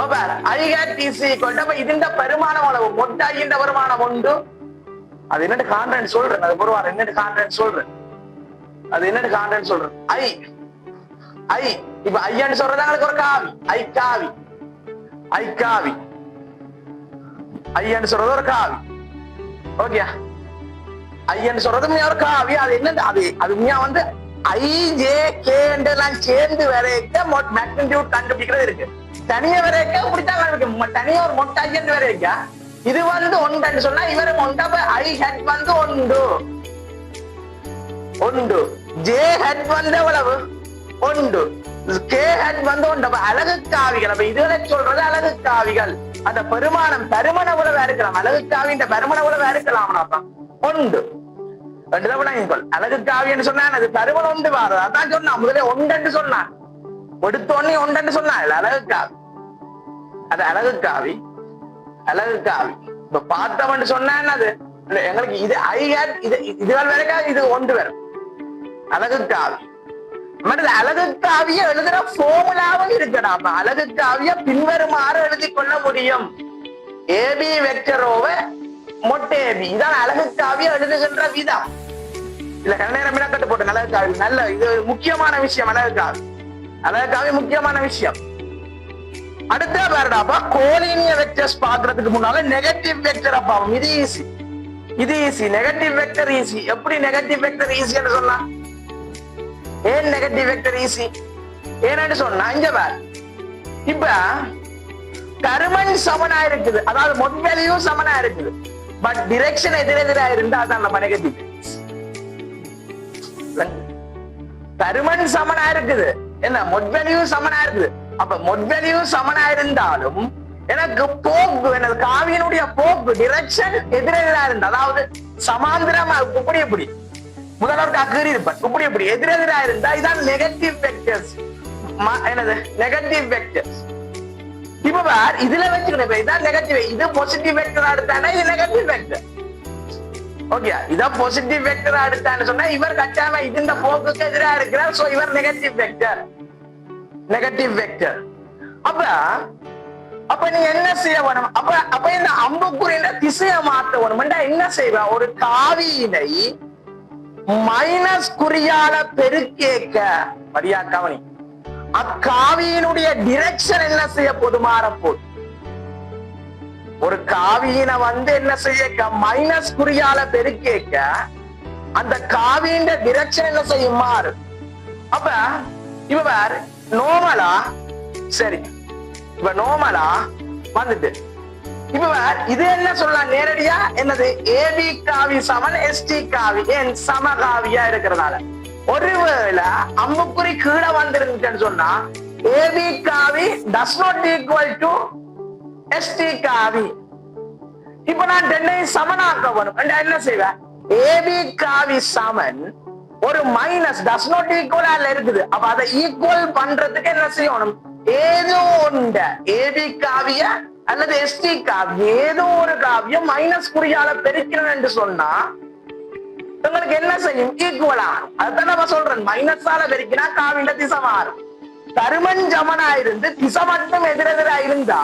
அப்ப ஐ ஹேட் இஸ் ஈக்குவல் டு இதுண்ட பெருமானம் அளவு, மொட்டாயின் பெருமானம் 1. அது என்னட்டு கான்டென்ட் சொல்றேன், அது பொருவார் என்னட்டு கான்டென்ட் சொல்றேன், அது என்னட்டு கான்டென்ட் சொல்றேன். ஐ இப்ப ஐயான்னு சொல்றதாங்களுக்கு ஒரு காவி, ஐ காவி, ஐ காவி, ஐயான்னு சொல்றது ஒரு காவி, ஓகே. ஐன்னு சொல்றது ஒரு காவியம். அது என்ன அது உண்மையா வந்து IJK எல்லாம் சேர்ந்து வரைக்க மேக்னிடியூட் கண்டுபிடிக்கிறது இருக்கு. தனியா வரைக்க இப்படித்தான் கண்டுபிடிக்கும். தனியா ஒரு மொட்டை ஐயன் வரைக்க இது வந்து ஒன்று சொன்னா இவரு ஒன்றா I ஹெட் வந்து ஒன்று J ஹெட் வந்து எவ்வளவு ஒன்று K ஹெட் வந்து ஒன்று. அழகு காவிகள். அப்ப இதுல சொல்றது அழகு காவிகள். அந்த பெருமானம் பெருமன உழவா இருக்கலாம். அழகு காவின்ற பெருமன உழவா இருக்கலாம். ஒன்று அழகு காவின்னு சொன்னா அது பருவம் ஒன்று வாரு. அதான் சொன்னா முதல்ல ஒன்று சொன்னான். எடுத்தோடனே ஒன்று சொன்னான். அழகு காவி. அது அழகு காவி. அழகு காவி இப்ப பார்த்தவன் சொன்னா அது எங்களுக்கு இது இதுவரை வரைக்கும் இது ஒன்று வரும். அழகு காவி. அழகு காவிய எழுதுற போர்முலாவும் இருக்கடா. அழகு காவிய பின்வருமாறு எழுதி கொள்ள முடியும். AB வெக்டரோவ மொட்டை AB. இதான் அழகு காவிய எழுதுகின்ற விதம். இல்ல நேரம் கட்டு போட்டு அழகு காவி நல்ல இது முக்கியமான விஷயம். அழகு காவி. அழகு காவி முக்கியமான விஷயம். அடுத்த வேறடாப்பா கோலினிய வெக்டர்ஸ் பாக்குறதுக்கு முன்னால நெகட்டிவ் வெக்டர் பாவம். இது ஈஸி. இது ஈஸி. Negative vector easy. எப்படி நெகட்டிவ் வெக்டர் ஈஸின்னு சொன்னா ஏன் நெகட்டிவ் வெக்டர் ஈஸி ஏன்னு சொன்னா இங்க வேற இப்ப கருமன் சமனா இருக்குது. அதாவது மொட் வேல்யூ சமனா இருக்குது. பட் டிரெக்ஷன் எதிரெதிரா இருந்தா அதான் நம்ம நெகட்டிவ். கருமன் சமனா இருக்குது. என்ன மொட் வேல்யூ சமனா இருக்குது. அப்ப மொட் வேல்யூ சமனா இருந்தாலும் எனக்கு போக்கு எனது காவியனுடைய போக்கு டிரெக்ஷன் எதிரெதிரா இருந்தா அதாவது சமாந்திரமா இப்படி முதல்வருக்கு அக்கறி இருப்பார். இப்படி எதிரெதிரா இருந்தா இதான் நெகட்டிவ் வெக்டர்ஸ். என்னது நெகட்டிவ் வெக்டர்ஸ். இப்ப வேற இதுல வச்சுக்கணும். இதான் நெகட்டிவ். இது பாசிட்டிவ் வெக்டர் எடுத்தானே இது நெகட்டிவ் வெக்டர். ஓகே இதான் பாசிட்டிவ் வெக்டர் எடுத்தான்னு சொன்னா இவர் கட்டாம இது இந்த போக்குக்கு எதிராக இருக்கிறார். சோ இவர் நெகட்டிவ் வெக்டர். Negative vector. அப்ப நீ என்ன செய்ய வேணும்? அப்ப இந்த அம்புக்குறியில திசையை மாத்த வேணும். என்ன செய்வ? ஒரு காவியினை மைனஸ் குறியால பெருக்கேக்க மரியா கவனி. அக்காவியினுடைய டிரெக்ஷன் என்ன செய்ய போது? மாறப்போது. ஒரு காவியினை வந்து என்ன செய்ய மைனஸ் குறியால பெருக்கேக்க அந்த காவியின் டிரெக்ஷன் என்ன செய்யும்? மாறு. அப்ப இப்ப வேற நோமலா சரி இப்ப நோமலா வந்துட்டு இப்ப இது என்ன சொல்லலாம் நேரடியா என்னது AB காவி சமன் ST காவி ஏன் சமகாவியா இருக்கிறதால ஒருவேளை அம்புக்குறி கீழே வந்திருந்துச்சுன்னு சொன்னா AB காவி does not equal to ST காவி. இப்ப நான் ரெண்டையும் சமனாக்க வேணும். என்ன செய்வேன்? AB காவி சமன் ஒரு மைனஸ் does not equal இருக்குது. அப்ப அதை ஈக்குவல் பண்றதுக்கு என்ன செய்யணும்? ஏதோ ஒன்று AB காவிய அல்லது ST காவியம் ஏதோ ஒரு காவியம் மைனஸ் குறியால பெருக்கிறேன் என்று சொன்னா உங்களுக்கு என்ன செய்யும்? ஈக்குவல் ஆகும். அதுதான் நம்ம சொல்றேன். மைனஸால பெருக்கினா காவியில திசை மாறும். கருமன் ஜமனா இருந்து திசை மட்டும் எதிரெதிரா இருந்தா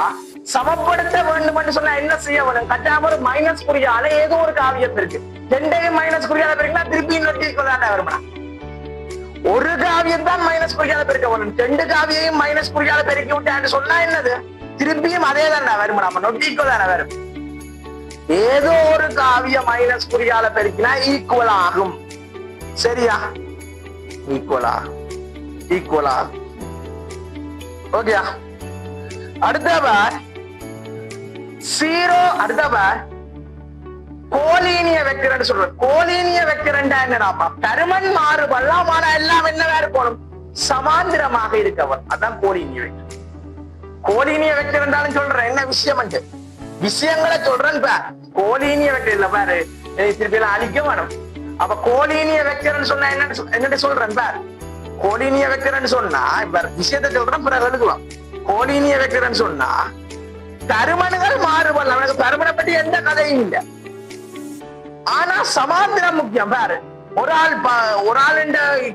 சமப்படுத்த வேண்டும் என்று சொன்னா என்ன செய்ய வேணும்? கட்டாம ஒரு மைனஸ் குறியால ஏதோ ஒரு காவியம் இருக்கு. ரெண்டையும் மைனஸ் குறியால பெருக்கினா திருப்பி இன்னொரு ஈக்குவல் தான் வருமா? ஒரு காவியம் தான் மைனஸ் குறியால பெருக்க வேணும். ரெண்டு காவியையும் மைனஸ் குறியால பெருக்கி விட்டான்னு சொன்னா என்னது? திருப்பியும் அதே தானே வரும். நம்ம நொட்டிக்குவல் தானே வரும். ஏதோ ஒரு காவிய மைனஸ் குறியால பெருக்கினா ஈக்குவல் ஆகும். சரியா? ஈக்குவல் ஆகும். ஈக்குவல் ஆகும். ஓகேயா? அடுத்தவர் 0 அடுத்தவர் கோலீனிய வெக்டர் சொல்ற. கோலீனிய வெக்டர் என்னடாப்பா? கருமன் மாறுபடலாம். ஆனா எல்லாம் என்ன வேறு போகணும்? சமாந்திரமாக இருக்கவர். அதான் கோலீனிய வெக்டர். கோலீனிய வெக்டர் என்றாலும் சொல்றேன் என்ன விஷயம் விஷயங்களை சொல்றேன். கோலீனிய வெக்டர் இல்ல பாரு திருப்பி எல்லாம் அழிக்க வேணும். அப்ப கோலீனிய வெக்டர் சொன்னா என்ன சொல்றேன் பாரு. கோலீனிய வெக்டர் சொன்னா இப்ப விஷயத்தை சொல்றேன் பிறகு எழுதுவோம். கோலீனிய வெக்டர் சொன்னா கருமனுகள் மாறுபடலாம். எனக்கு கருமனை பற்றி எந்த கதையும் இல்லை. ஆனா சமாந்திரம் முக்கியம். பாரு ஒரு ஆள்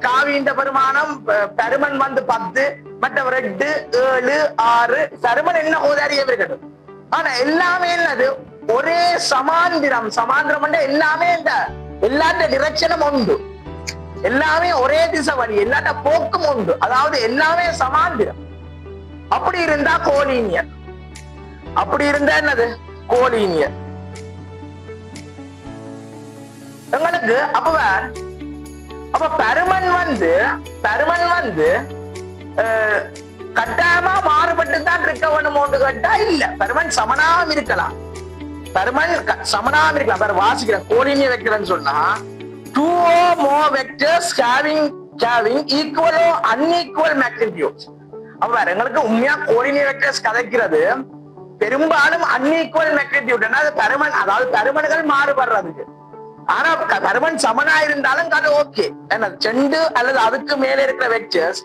காவியின் பெருமானம் கருமன் வந்து 10 மற்றவர் 8 7 6 கருமன் என்ன ஓதாரியே இருக்கட்டும். ஆனா எல்லாமே என்னது? ஒரே சமாந்திரம். சமாந்திரம் எல்லாமே இந்த எல்லாத்த டிரெக்ஷனும் உண்டு. எல்லாமே ஒரே திசை வழி. எல்லாத்த போக்கும் உண்டு. அதாவது எல்லாமே சமாந்திரம். அப்படி இருந்தா கோலீனியர். அப்படி இருந்தா என்னது? கோலீனியர். எங்களுக்கு அப்ப பருமன் வந்து கட்டாயமா மாறுபட்டு தான் இருக்க வேணுமோன்னு கேட்டா இல்ல. பருமன் சமனாவும் இருக்கலாம். வேற வாசிக்கிற கோலினிய வெக்டர்னு சொன்னா 2 or more vectors having equal or unequal magnitudes. அப்ப எங்களுக்கு உண்மையா கோலினிய வெக்டர்ஸ் கதைக்கிறது பெரும்பாலும் அன்இக்குவல் மேக்னிடியூட். பருமன், அதாவது பருமன்கள் மாறுபடுறதுக்கு. ஆனா பருமன் சமனா இருந்தாலும் கதை ஓகே. ஏன்னா 2 அல்லது அதுக்கு மேல இருக்கிற vectors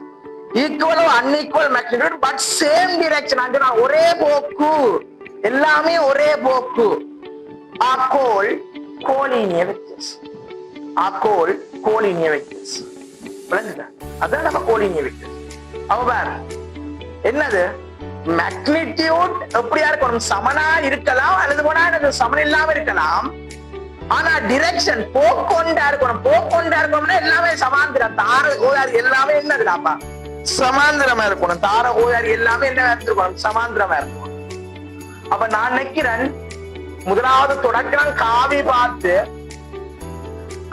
equal or unequal magnitude but same direction, அங்க ஒரே போக்கு, எல்லாமே ஒரே போக்கு. are called collinear vectors. அதான் நம்ம collinear vectors. அவ என்னது மேக்னிடியூட் எப்படியா இருக்கணும், சமனா இருக்கலாம் அல்லது போனா சமன் இல்லாம இருக்கலாம். ஆனா டிரெக்ஷன் போக்கொண்டா இருக்கணும்னா எல்லாமே சமாந்திரம். தார கோதாரி எல்லாமே என்னதுடாப்பா சமாந்திரமா இருக்கணும். தார கோதாரி எல்லாமே என்ன இருக்கணும், சமாந்திரமா இருக்கணும். அப்ப நான் நினைக்கிறேன் முதலாவது தொடக்கம்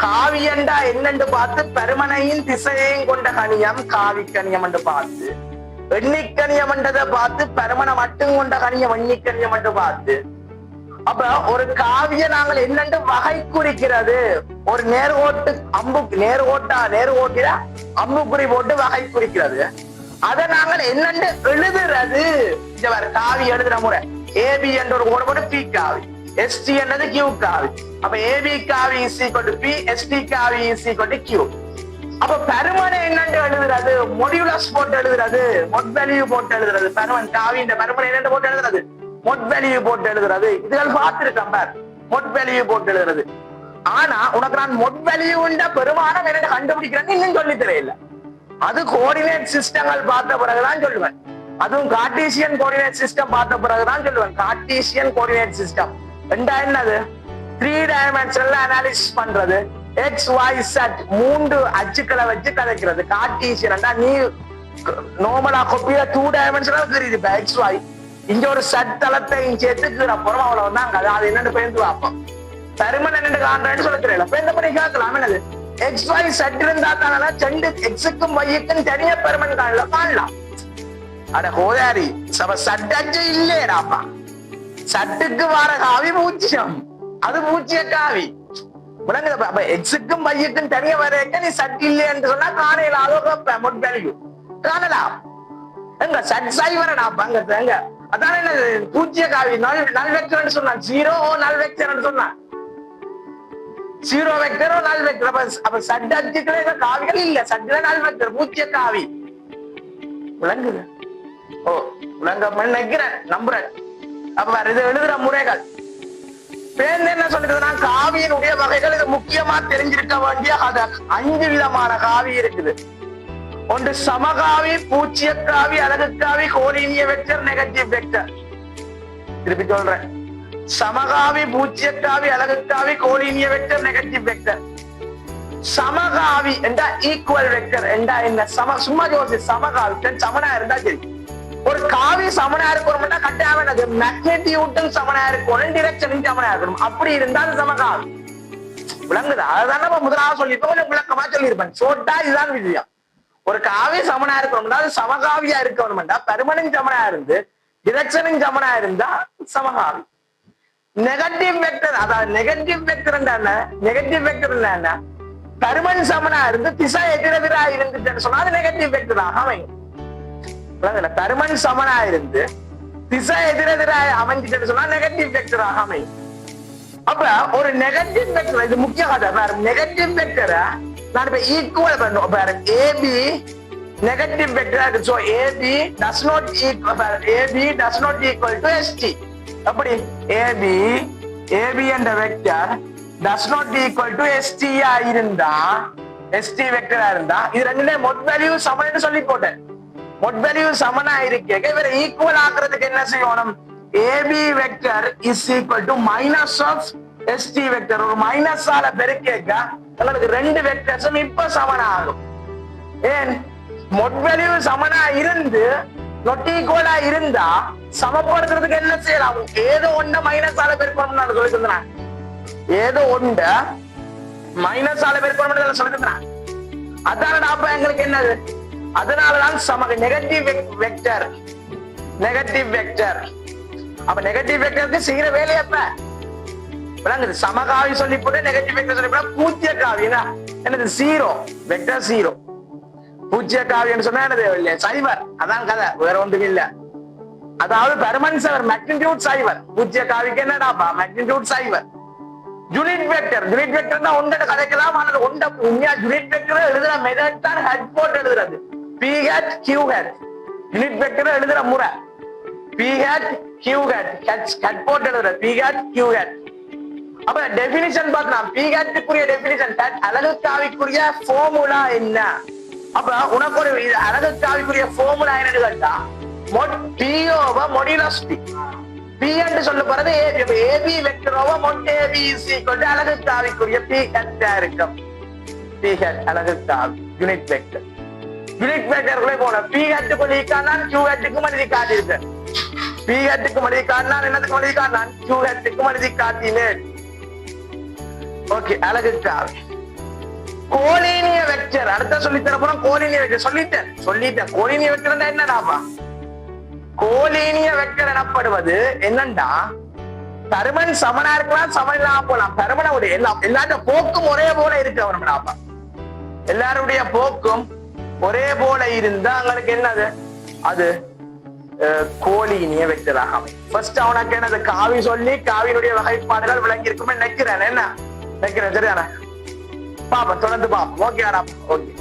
காவி என்றா என்னென்று பார்த்து பருமனையும் திசையையும் கொண்ட கணியம் காவி கணியம் என்று பார்த்து, எண்ணிக்கணியம் என்றதை பார்த்து பருமனை மட்டும் கொண்ட கணியம் எண்ணிக்கணியம் என்று பார்த்து, அப்ப ஒரு காவிய நாங்கள் என்னென்று வகை குறிக்கிறது, ஒரு நேர்கோட்டில அம்புக்குறி போட்டு வகை குறிக்கிறது. அதை நாங்கள் என்னென்று எழுதுறது. காவி எழுதுற முறை ஏபி என்ற ஒரு கோடு போட்டு பி காவி, எஸ்டி என்றது கியூ காவி. அப்ப ஏபி காவி is equal to P, ST காவி இஸ் ஈக்வல் டு கியூ. அப்ப பருமனை என்னென்று எழுதுறது, மொடியுலஸ் போட்டு எழுதுறது, மொட் வேல்யூ போட்டு எழுதுறது. பருமன் காவி இந்த பருமனை என்னென்று போட்டு எழுதுறது, மொட் வேல்யூ போட்டு எழுதுறது. இதுகள் பார்த்திருக்கேன் பார், மொட் வேல்யூ போட்டு எழுதுறது. ஆனா உனக்கு நான் மொட் வேல்யூ பெருமானம் என்ன கண்டுபிடிக்கிறேன்னு இன்னும் சொல்லி தெரியல. அது கோஆர்டினேட் சிஸ்டங்கள் பார்த்த பிறகுதான் சொல்லுவேன். அதுவும் கார்டீசியன் கோஆர்டினேட் சிஸ்டம் பார்த்த பிறகுதான் சொல்லுவேன். கார்டீசியன் கோஆர்டினேட் சிஸ்டம் என்னது, 3 டைமென்ஷன்ல அனாலிசிஸ் பண்றது, எக்ஸ் ஒய் செட் 3 அச்சுக்களை வச்சு கதைக்கிறது. கார்டீசியன் நீ நார்மலா கொப்பியா 2 டைமென்ஷனல் தெரியுது. எக்ஸ் ஒய் இங்க ஒரு செட் தளத்தையும் சேர்த்து அப்புறம் அவ்வளவு தான். அது என்னன்னு பேருந்து பார்ப்போம். பருமன் என்னன்னு காண்றேன்னு சொல்ல தெரியல. இப்ப என்ன பண்ணி கேட்கலாம், என்னது எக்ஸ் ஒய் செட் இருந்தா தானே 2 எக்ஸுக்கும் ஒய்க்கும் தனிய பருமன் காணலாம். அட கோதாரி சட்டச்சு இல்லையடாப்பா. சட்டுக்கு வர காவி பூச்சியம், அது பூச்சிய காவி விளங்குது. அப்ப எக்ஸுக்கும் ஒய்க்கும் தனிய வரைக்க நீ சட் இல்லைன்னு சொன்னா காணையில அதோட மொட் வேல்யூ காணலாம். எங்க சட் சைவரடாப்பா எங்க அதான என்னது பூச்சிய காவி. நல் வெக்டர்னு சொன்னா 0 நல் வெக்டர்னு சொன்னா 0 வெக்டரோ நல் வெக்டர். அப்ப சட் அச்சுக்களே காவிகள் இல்ல, சட்ல நல் வெக்டர் பூச்சிய காவி விளங்குது. ஓ விளங்க நினைக்கிறேன், நம்புறேன். அப்ப இது எழுதுற முறைகள் என்ன சொல்றதுன்னா, காவியினுடைய வகைகள் இது முக்கியமா தெரிஞ்சிருக்க வேண்டிய 5 விதமான காவி இருக்குது. ஒன்று சமகாவி, பூச்சிய காவி, அலகு காவி, கோலினிய வெக்டர், நெகட்டிவ் வெக்டர். திருப்பி சொல்றேன், சமகாவி, பூச்சிய காவி, அலகு காவி, கோலினிய வெக்டர், நெகட்டிவ் வெக்டர். சமகாவி என்றா ஈக்குவல் வெக்டர் என்றா என்ன, சும்மா ஜோசி சமகாவி சமனா இருந்தா சரி. ஒரு காவி சமனா இருக்கணும்னா கட்டாயம் மேக்னெட்டியூட்டும் சமனா இருக்கணும், டிரெக்ஷனும் சமனா இருக்கணும். அப்படி இருந்தால் சமகாவி விளங்குதா. அதுதான் நம்ம முதலாவது சொல்லிருப்போம், கொஞ்சம் விளக்கமா சொல்லியிருப்பேன். சோட்டா இதுதான் விஷயம். ஒரு காவி சமனா இருக்கணும்னா அது சமகாவியா இருக்கணும்டா, பருமனும் சமனா இருந்து டிரெக்ஷனும் சமனா இருந்தா சமகாவி. நெகட்டிவ் வெக்டர், அதாவது நெகட்டிவ் வெக்டர் நெகட்டிவ் வெக்டர் என்ன, பருமன் சமனா இருந்து திசை எதிரெதிரா இருந்துச்சுன்னு சொன்னா அது நெகட்டிவ் வெக்டர் அமையும். பருமன் சமனா இருந்து திசை எதிரெதிராக அமைஞ்சிட்டு சொன்னா நெகட்டிவ் வெக்டராக அமையும். அப்ப ஒரு நெகட்டிவ் வெக்டர், இது முக்கிய கதை. நெகட்டிவ் வெக்டரை நான் இப்ப ஈக்குவல் பண்ணுவோம். AB negative vector, so AB does not equal to ST. அப்படி ஏபி என்ற vector does not equal to ST இருந்தா, எஸ்டி வெக்டரா இருந்தா இது ரெண்டுமே மொட் வேல்யூ சமன்னு சொல்லி போட்டேன். மொட் வேல்யூ சமனா இருக்கே, இவரை ஈக்குவல் ஆக்குறதுக்கு என்ன செய்யணும், AB vector is equal to minus of ST vector. ஒரு மைனஸ் ஆல பெருக்கேக்க உங்களுக்கு 2 வெக்டர்ஸும் இப்ப சமனா ஆகும். ஏன், மொட் வேல்யூ சமனா இருந்து நொட் ஈக்குவலா இருந்தா சமப்படுத்துறதுக்கு என்ன செய்யலாம், ஏதோ ஒண்ண மைனஸ் ஆல பெருக்கணும்னு நான் சொல்லி சொன்னேன். ஏதோ ஒண்ட மைனஸ் ஆல பெருக்கணும் சொல்லிருக்கிறான். அதான அப்ப எங்களுக்கு என்னது, அதனாலதான் சமக நெகட்டிவ் வெக்டர். நெகட்டிவ் வெக்டர் அப்ப நெகட்டிவ் வெக்டருக்கு செய்யற வேலையை அப்ப விளங்குது. சமகாவி சொல்லி போட்டு நெகட்டிவ் வெக்டர் சொல்லி போட்டா பூஜ்ய காவினா என்னது, ஜீரோ வெக்டர் ஜீரோ. பூஜ்ய காவின்னு சொன்னா என்னது இல்லையா, சைவர். அதான் கதை, வேற ஒன்றும் இல்ல. அதாவது பெர்மனன்ட் சைவர், மேக்னிடியூட் சைவர். பூஜ்ய காவிக்கு என்னடாப்பா, மேக்னிடியூட் சைவர். யூனிட் வெக்டர், யூனிட் வெக்டர்னா ஒன்றோட கதைக்கலாம். ஆனது ஒன்றை உண்மையா யூனிட் வெக்டர் எழுதுற மெத்தட் தான் ஹெட் போட்டு எழுதுறது. P hat Q hat unit vector எழுதுற முறை. P hat Q hat hat போட்டு எழுதுறது பி ஹெட் கியூ ஹெட். அப்ப டெபினிஷன் பார்க்கலாம். பி ஹெட்டுக்குரிய டெபினிஷன், அலகு காவிக்குரிய ஃபார்முலா என்ன? அப்ப உனக்கு ஒரு அலகு காவிக்குரிய ஃபார்முலா என்னன்னு கேட்டா, b over modulus b. B என்று சொல்ல போறது AB. AB vector over mod AB is equal to அலகு காவிக்குரிய பி ஹெட் இருக்கும். பி ஹெட் அலகு காவி யூனிட் வெக்டர். யூனிட் வெக்டர்க்குள்ளே போன பி ஹெட்டுக்கு மதிப்பு காட்டினான், கியூ ஹெட்டுக்கு மதிப்பு காட்டியிருக்கேன். பி ஹெட்டுக்கு மதிப்பு காட்டினான், என்னத்துக்கு மதிப்பு காட்டினான், கியூ ஹெட்டுக்கு மதிப்பு காட்டினேன். ஓகே, அலகு காவி. கோலினிய வெக்டர் அடுத்த சொல்லித்தர போனா, கோலினிய வெக்டர் சொல்லிட்டேன். கோலினிய வெக்டர் என்னடாப்பா, கோலினிய வெக்டர் எனப்படுவது என்னண்டா, பருமன் சமனா இருக்கலாம், சமன் இல்லாம போலாம். பருமனுடைய எல்லாருடைய போக்கும் ஒரே போல இருக்கு. அவனுடாப்பா எல்லாருடைய போக்கும் ஒரே போல இருந்தா அவங்களுக்கு என்னது, அது கோலினிய வெக்டராக அமையும். ஃபர்ஸ்ட் அவனுக்கு என்னது, காவி சொல்லி காவியினுடைய வகைப்பாடுகள் விளங்கி இருக்குமே நினைக்கிறேன். என்ன நினைக்கிறேன், சரிதானே? பாப்பா தொடர்ந்து பாப்போம். ஓகே.